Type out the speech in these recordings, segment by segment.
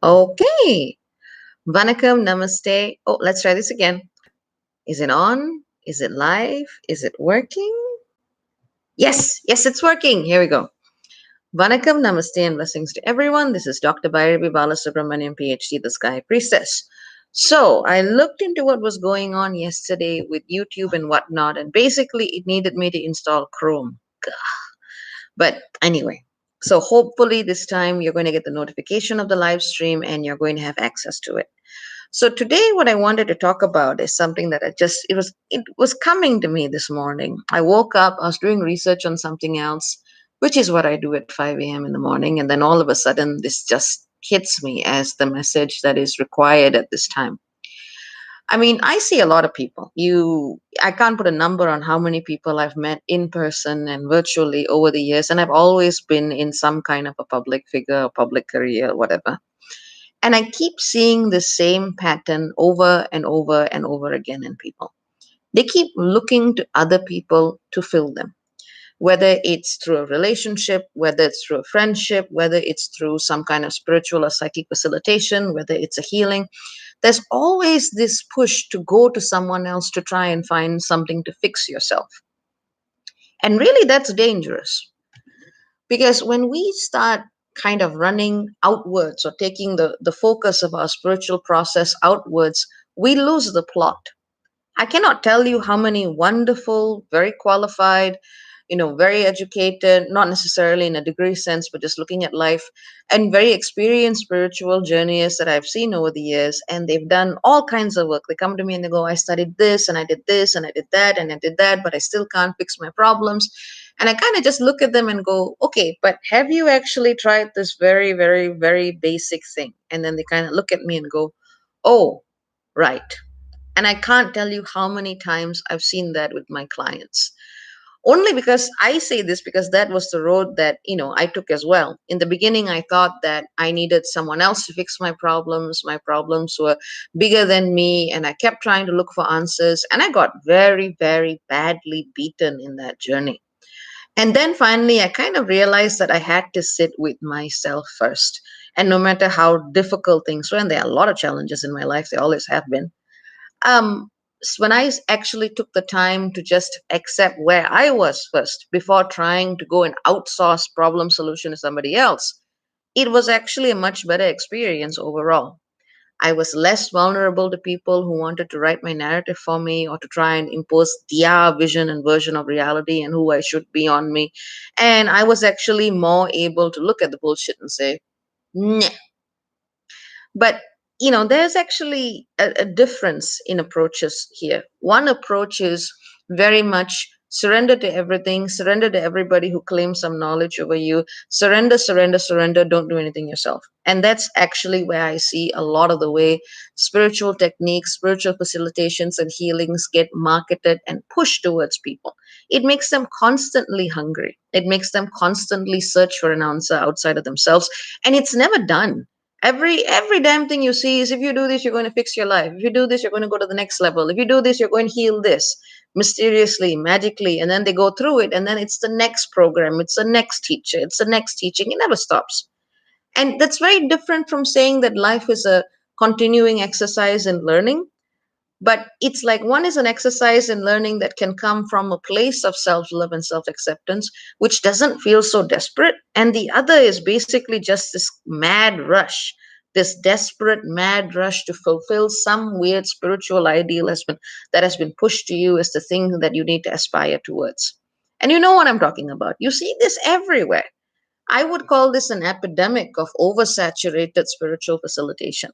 Okay. Vanakkam, namaste. Oh, let's try this again. Is it on? Is it live? Is it working? Yes, it's working. Here we go. Vanakkam, namaste, and blessings to everyone. This is Dr. Bhairavi Balasubramanian, PhD, the Sky Priestess. So I looked into what was going on yesterday with YouTube and whatnot, and basically it needed me to install Chrome. Gah. But anyway, so hopefully this time you're going to get the notification of the live stream and you're going to have access to it. So today what I wanted to talk about is something that it was coming to me this morning. I woke up, I was doing research on something else, which is what I do at 5 a.m. in the morning, and then all of a sudden this just hits me as the message that is required at this time. I mean, I see a lot of people. I can't put a number on how many people I've met in person and virtually over the years, and I've always been in some kind of a public figure, a public career, whatever. And I keep seeing the same pattern over and over and over again in people. They keep looking to other people to fill them, whether it's through a relationship, whether it's through a friendship, whether it's through some kind of spiritual or psychic facilitation, whether it's a healing. There's always this push to go to someone else to try and find something to fix yourself. And really, that's dangerous because when we start kind of running outwards or taking the focus of our spiritual process outwards, we lose the plot. I cannot tell you how many wonderful, very qualified, very educated, not necessarily in a degree sense, but just looking at life, and very experienced spiritual journeyers that I've seen over the years. And they've done all kinds of work. They come to me and they go, I studied this and I did this and I did that and I did that, but I still can't fix my problems. And I kind of just look at them and go, okay, but have you actually tried this very, very, very basic thing? And then they kind of look at me and go, oh, right. And I can't tell you how many times I've seen that with my clients. Only because I say this because that was the road that, I took as well. In the beginning, I thought that I needed someone else to fix my problems. My problems were bigger than me, and I kept trying to look for answers. And I got very, very badly beaten in that journey. And then finally, I kind of realized that I had to sit with myself first. And no matter how difficult things were, and there are a lot of challenges in my life, there always have been, when actually took the time to just accept where I was first before trying to go and outsource problem solution to somebody else, it was actually a much better experience overall. I was less vulnerable to people who wanted to write my narrative for me or to try and impose their vision and version of reality and who I should be on me. And I was actually more able to look at the bullshit and say, nah. But there's actually a difference in approaches here. One approach is very much surrender to everything, surrender to everybody who claims some knowledge over you, surrender, surrender, surrender, don't do anything yourself. And that's actually where I see a lot of the way spiritual techniques, spiritual facilitations, and healings get marketed and pushed towards people. It makes them constantly hungry, it makes them constantly search for an answer outside of themselves, and it's never done. Every damn thing you see is, if you do this, you're going to fix your life. If you do this, you're going to go to the next level. If you do this, you're going to heal this mysteriously, magically. And then they go through it, and then it's the next program, it's the next teacher, it's the next teaching. It never stops. And that's very different from saying that life is a continuing exercise in learning. But it's like one is an exercise in learning that can come from a place of self love and self acceptance, which doesn't feel so desperate. And the other is basically just this mad rush, this desperate mad rush to fulfill some weird spiritual ideal that has been pushed to you as the thing that you need to aspire towards. And you know what I'm talking about. You see this everywhere. I would call this an epidemic of oversaturated spiritual facilitation.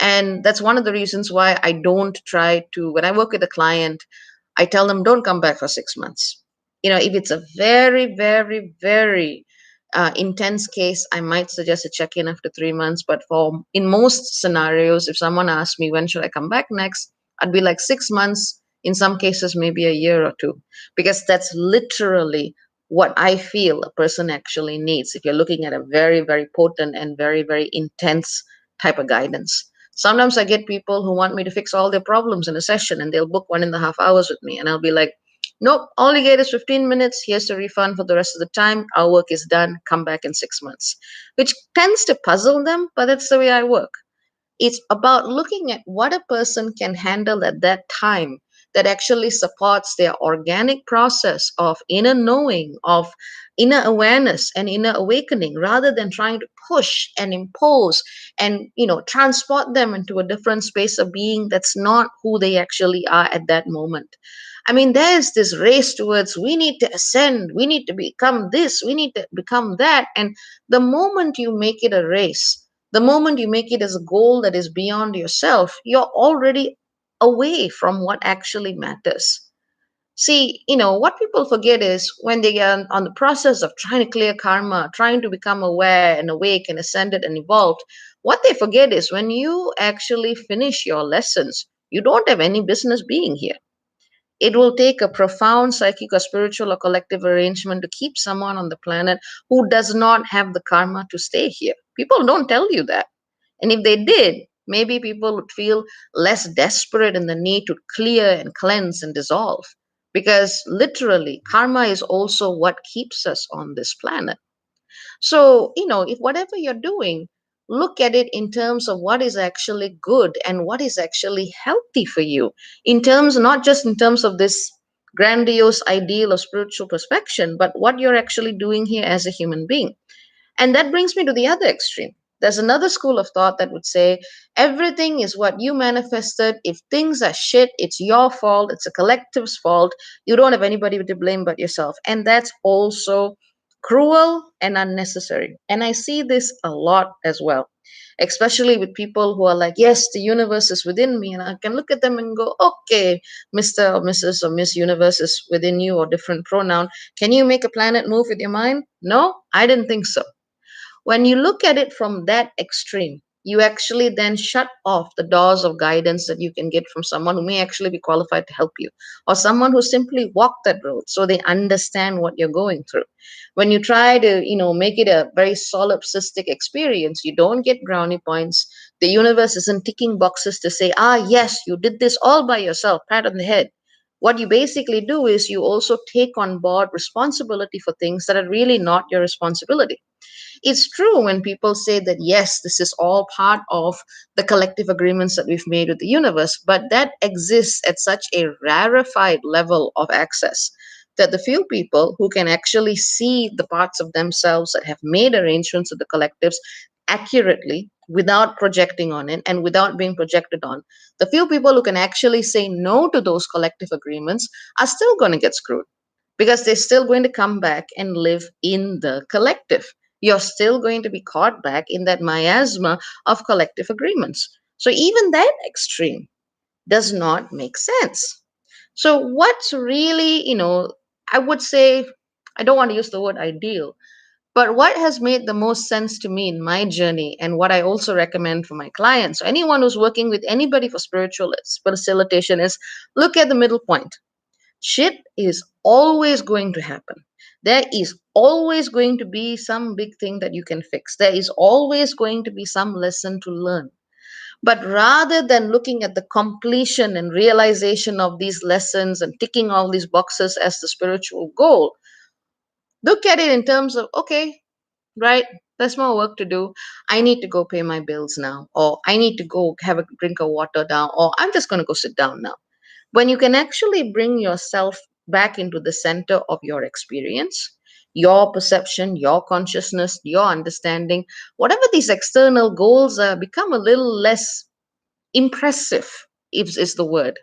And that's one of the reasons why I don't try to, when I work with a client, I tell them don't come back for 6 months. If it's a very, very, very intense case, I might suggest a check in after 3 months. But in most scenarios, if someone asks me when should I come back next, I'd be like 6 months, in some cases, maybe a year or two, because that's literally what I feel a person actually needs if you're looking at a very, very potent and very, very intense type of guidance. Sometimes I get people who want me to fix all their problems in a session, and they'll book 1.5 hours with me. And I'll be like, Nope, all you get is 15 minutes. Here's the refund for the rest of the time. Our work is done. Come back in 6 months, which tends to puzzle them, but that's the way I work. It's about looking at what a person can handle at that time that actually supports their organic process of inner knowing, of inner awareness and inner awakening, rather than trying to push and impose and transport them into a different space of being that's not who they actually are at that moment. I mean, there's this race towards we need to ascend, we need to become this, we need to become that. And the moment you make it a race, the moment you make it as a goal that is beyond yourself, you're already away from what actually matters. See, what people forget is when they are on the process of trying to clear karma, trying to become aware and awake and ascended and evolved, what they forget is when you actually finish your lessons, you don't have any business being here. It will take a profound psychic or spiritual or collective arrangement to keep someone on the planet who does not have the karma to stay here. People don't tell you that. And if they did, maybe people would feel less desperate in the need to clear and cleanse and dissolve. Because literally, karma is also what keeps us on this planet. So, if whatever you're doing, look at it in terms of what is actually good and what is actually healthy for you, in terms, not just in terms of this grandiose ideal of spiritual perspection, but what you're actually doing here as a human being. And that brings me to the other extreme. There's another school of thought that would say everything is what you manifested. If things are shit, it's your fault. It's a collective's fault. You don't have anybody to blame but yourself. And that's also cruel and unnecessary. And I see this a lot as well, especially with people who are like, yes, the universe is within me. And I can look at them and go, okay, Mr. or Mrs. or Miss Universe is within you, or different pronoun. Can you make a planet move with your mind? No, I didn't think so. When you look at it from that extreme, you actually then shut off the doors of guidance that you can get from someone who may actually be qualified to help you, or someone who simply walked that road so they understand what you're going through. When you try to, make it a very solipsistic experience, you don't get brownie points. The universe isn't ticking boxes to say, yes, you did this all by yourself, pat on the head. What you basically do is you also take on board responsibility for things that are really not your responsibility. It's true when people say that, yes, this is all part of the collective agreements that we've made with the universe, but that exists at such a rarefied level of access that the few people who can actually see the parts of themselves that have made arrangements with the collectives accurately without projecting on it and without being projected on, the few people who can actually say no to those collective agreements are still going to get screwed, because they're still going to come back and live in the collective. You're still going to be caught back in that miasma of collective agreements. So even that extreme does not make sense. So what's really, I would say, I don't want to use the word ideal, but what has made the most sense to me in my journey, and what I also recommend for my clients, or anyone who's working with anybody for spiritual facilitation, is look at the middle point. Shit is always going to happen. There is always going to be some big thing that you can fix. There is always going to be some lesson to learn. But rather than looking at the completion and realization of these lessons and ticking all these boxes as the spiritual goal, look at it in terms of, okay, right, there's more work to do. I need to go pay my bills now, or I need to go have a drink of water now, or I'm just going to go sit down now. When you can actually bring yourself back into the center of your experience, your perception, your consciousness, your understanding, whatever these external goals are, become a little less impressive, if is the word.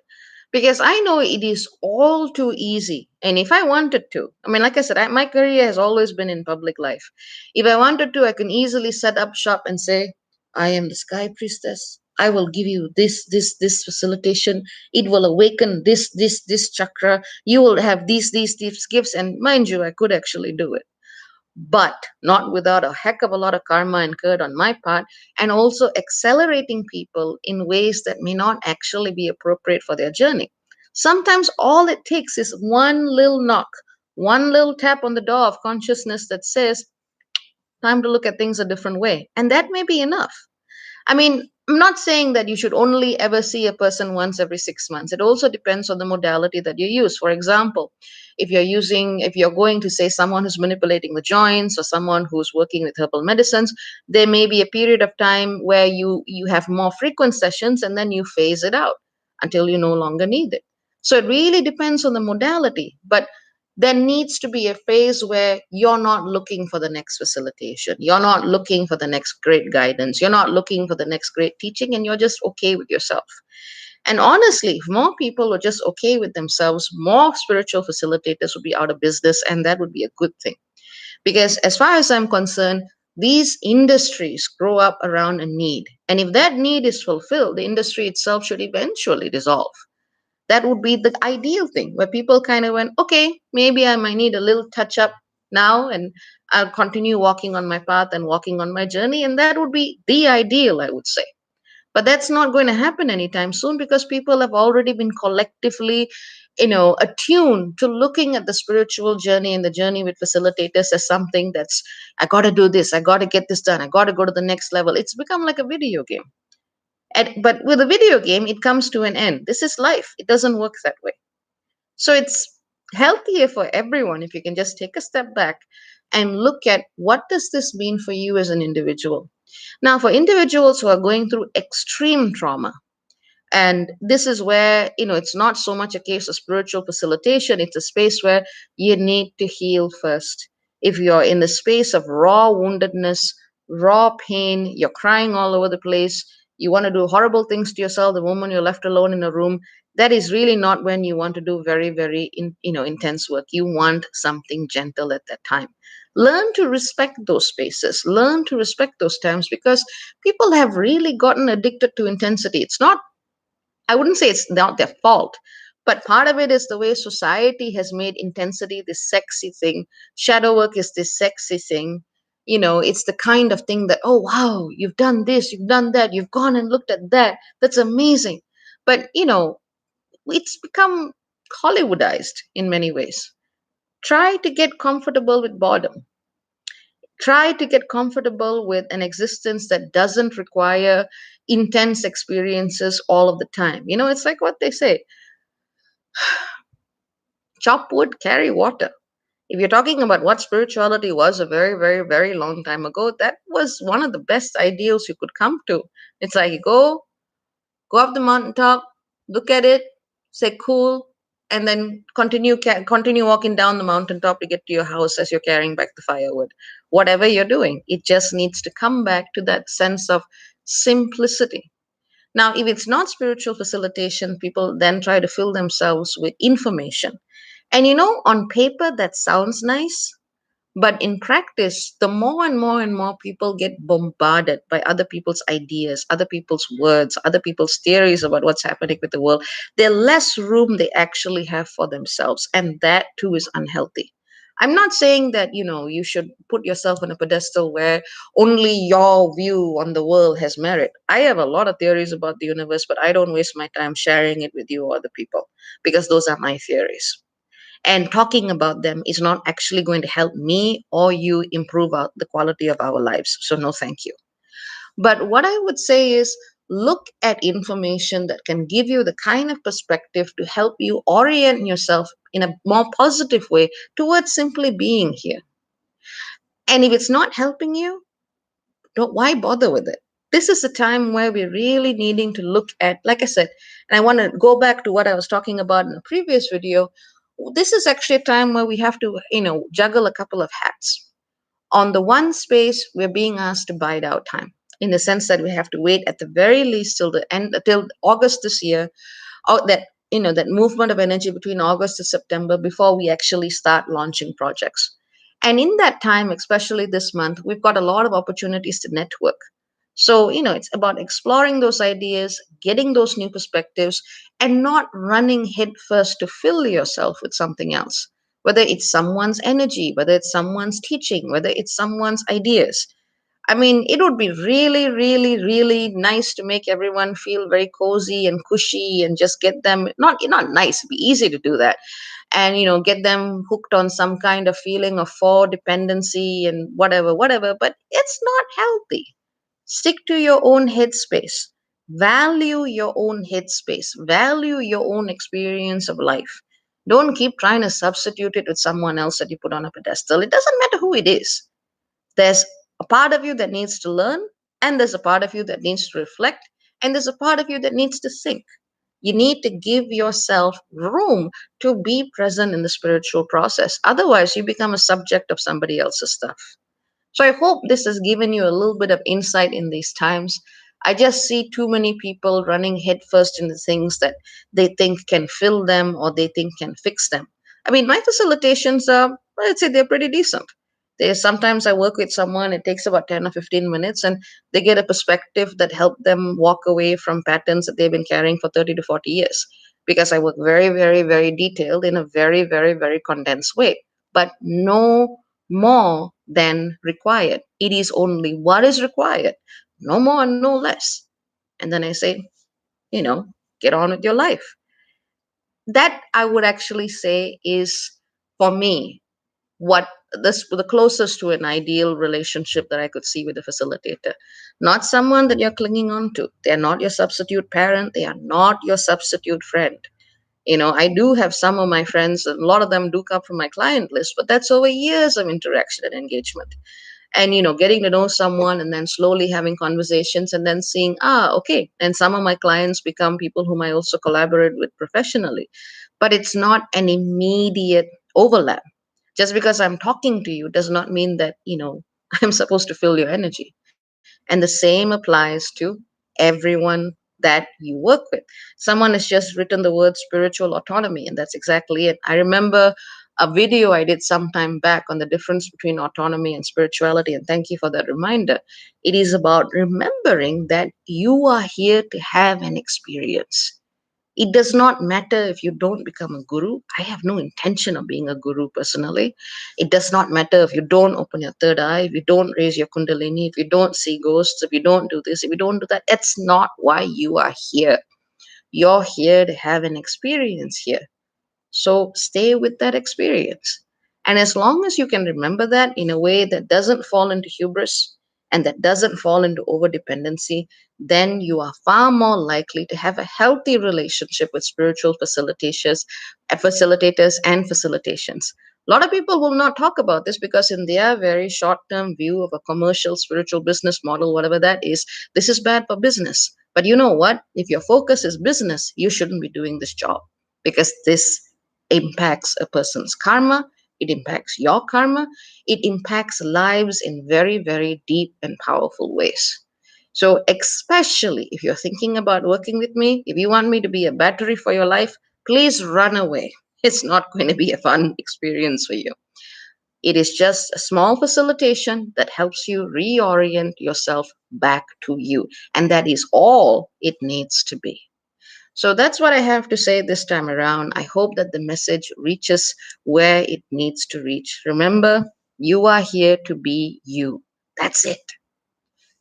Because I know it is all too easy. And if I wanted to, I mean, like I said, my career has always been in public life. If I wanted to, I can easily set up shop and say, I am the sky priestess. I will give you this facilitation. It will awaken this chakra. You will have these gifts. And mind you, I could actually do it, but not without a heck of a lot of karma incurred on my part, and also accelerating people in ways that may not actually be appropriate for their journey. Sometimes all it takes is one little knock, one little tap on the door of consciousness that says, time to look at things a different way. And that may be enough. I mean, I'm not saying that you should only ever see a person once every 6 months. It also depends on the modality that you use. For example, if you're going to say someone who's manipulating the joints or someone who's working with herbal medicines, there may be a period of time where you have more frequent sessions and then you phase it out until you no longer need it. So it really depends on the modality. But there needs to be a phase where you're not looking for the next facilitation. You're not looking for the next great guidance. You're not looking for the next great teaching, and you're just okay with yourself. And honestly, if more people were just okay with themselves, more spiritual facilitators would be out of business, and that would be a good thing. Because as far as I'm concerned, these industries grow up around a need. And if that need is fulfilled, the industry itself should eventually dissolve. That would be the ideal thing where people kind of went, okay, maybe I might need a little touch up now, and I'll continue walking on my path and walking on my journey. And that would be the ideal, I would say. But that's not going to happen anytime soon because people have already been collectively, attuned to looking at the spiritual journey and the journey with facilitators as something that's, I got to do this, I got to get this done, I got to go to the next level. It's become like a video game. But with a video game, it comes to an end. This is life. It doesn't work that way. So it's healthier for everyone if you can just take a step back and look at what does this mean for you as an individual. Now, for individuals who are going through extreme trauma, and this is where, it's not so much a case of spiritual facilitation, it's a space where you need to heal first. If you're in the space of raw woundedness, raw pain, you're crying all over the place, you want to do horrible things to yourself the moment you're left alone in a room, that is really not when you want to do very, very intense work. You want something gentle at that time. Learn to respect those spaces, learn to respect those times, because people have really gotten addicted to intensity. It's not, I wouldn't say it's not their fault, but part of it is the way society has made intensity this sexy thing. Shadow work is this sexy thing. It's the kind of thing that, oh, wow, you've done this, you've done that, you've gone and looked at that. That's amazing. But, it's become Hollywoodized in many ways. Try to get comfortable with boredom. Try to get comfortable with an existence that doesn't require intense experiences all of the time. It's like what they say, chop wood, carry water. If you're talking about what spirituality was a very, very, very long time ago, that was one of the best ideals you could come to. It's like you go up the mountaintop, look at it, say cool, and then continue walking down the mountaintop to get to your house as you're carrying back the firewood. Whatever you're doing, it just needs to come back to that sense of simplicity. Now, if it's not spiritual facilitation, people then try to fill themselves with information. And on paper, that sounds nice, but in practice, the more and more and more people get bombarded by other people's ideas, other people's words, other people's theories about what's happening with the world, the less room they actually have for themselves. And that too is unhealthy. I'm not saying that, you should put yourself on a pedestal where only your view on the world has merit. I have a lot of theories about the universe, but I don't waste my time sharing it with you or other people because those are my theories, and talking about them is not actually going to help me or you improve the quality of our lives. So, no, thank you. But what I would say is look at information that can give you the kind of perspective to help you orient yourself in a more positive way towards simply being here. And if it's not helping you, don't, why bother with it? This is the time where we're really needing to look at, like I said, and I want to go back to what I was talking about in the previous video. This is actually a time where we have to, juggle a couple of hats. On the one space, we're being asked to bide our time in the sense that we have to wait at the very least till the end, till August this year, or that movement of energy between August and September before we actually start launching projects. And in that time, especially this month, we've got a lot of opportunities to network. So, it's about exploring those ideas, getting those new perspectives, and not running headfirst to fill yourself with something else, whether it's someone's energy, whether it's someone's teaching, whether it's someone's ideas. I mean, it would be really, really, really nice to make everyone feel very cozy and cushy and just get them, not nice, it'd be easy to do that. And, get them hooked on some kind of feeling of for dependency and whatever, whatever. But it's not healthy. Stick to your own headspace. Value your own headspace. Value your own experience of life. Don't keep trying to substitute it with someone else that you put on a pedestal. It doesn't matter who it is. There's a part of you that needs to learn, and there's a part of you that needs to reflect, and there's a part of you that needs to think. You need to give yourself room to be present in the spiritual process. Otherwise, you become a subject of somebody else's stuff. So I hope this has given you a little bit of insight in these times. I just see too many people running headfirst into things that they think can fill them or they think can fix them. I mean, my facilitations are, I'd say they're pretty decent. They sometimes I work with someone, it takes about 10 or 15 minutes, and they get a perspective that help them walk away from patterns that they've been carrying for 30 to 40 years. Because I work very, very, very detailed in a very, very, very condensed way. But no more than required. It is only what is required, no more and no less. And then I say, you know, get on with your life. That I would actually say is, for me, what the closest to an ideal relationship that I could see with a facilitator. Not someone that you're clinging on to. They're not your substitute parent. They are not your substitute friend. I do have some of my friends, and a lot of them do come from my client list, but that's over years of interaction and engagement. And getting to know someone and then slowly having conversations and then seeing, okay, and some of my clients become people whom I also collaborate with professionally. But it's not an immediate overlap. Just because I'm talking to you does not mean that I'm supposed to fill your energy. And the same applies to everyone that you work with. Someone has just written the word spiritual autonomy, and that's exactly it. I remember a video I did some time back on the difference between autonomy and spirituality, and thank you for that reminder. It is about remembering that you are here to have an experience. It does not matter if you don't become a guru. I have no intention of being a guru personally. It does not matter if you don't open your third eye, if you don't raise your kundalini, if you don't see ghosts, if you don't do this, if you don't do that. That's not why you are here. You're here to have an experience here. So stay with that experience. And as long as you can remember that in a way that doesn't fall into hubris and that doesn't fall into over dependency, then you are far more likely to have a healthy relationship with spiritual facilitators and facilitations. A lot of people will not talk about this because, in their very short term view of a commercial spiritual business model, whatever that is, this is bad for business. But you know what? If your focus is business, you shouldn't be doing this job because this impacts a person's karma, it impacts your karma, it impacts lives in very, very deep and powerful ways. So, especially if you're thinking about working with me, if you want me to be a battery for your life, please run away. It's not going to be a fun experience for you. It is just a small facilitation that helps you reorient yourself back to you. And that is all it needs to be. So that's what I have to say this time around. I hope that the message reaches where it needs to reach. Remember, you are here to be you. That's it.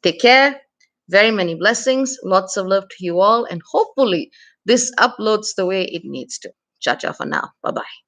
Take care. Very many blessings. Lots of love to you all. And hopefully, this uploads the way it needs to. Cha cha for now. Bye bye.